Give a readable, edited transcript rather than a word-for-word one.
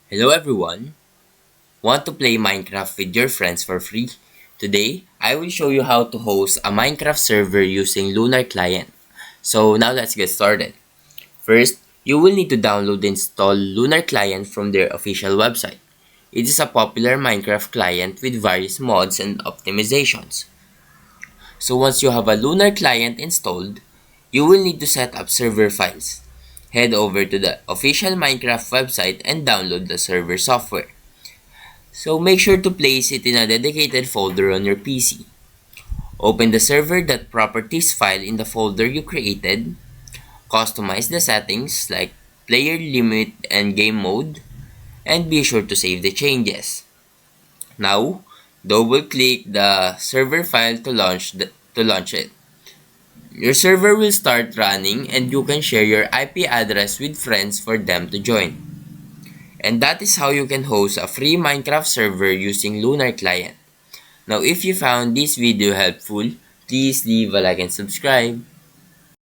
Hello everyone! Want to play Minecraft with your friends for free? Today, I will show you how to host a Minecraft server using Lunar Client. So now let's get started. First, you will need to download and install Lunar Client from their official website. It is a popular Minecraft client with various mods and optimizations. So once you have a Lunar Client installed, you will need to set up server files. Head over to the official Minecraft website and download the server software. So make sure to place it in a dedicated folder on your PC. Open the server.properties file in the folder you created. Customize the settings like player limit and game mode, and be sure to save the changes. Now, double click the server file to launch it. Your server will start running and you can share your IP address with friends for them to join. And that is how you can host a free Minecraft server using Lunar Client. Now if you found this video helpful, please leave a like and subscribe.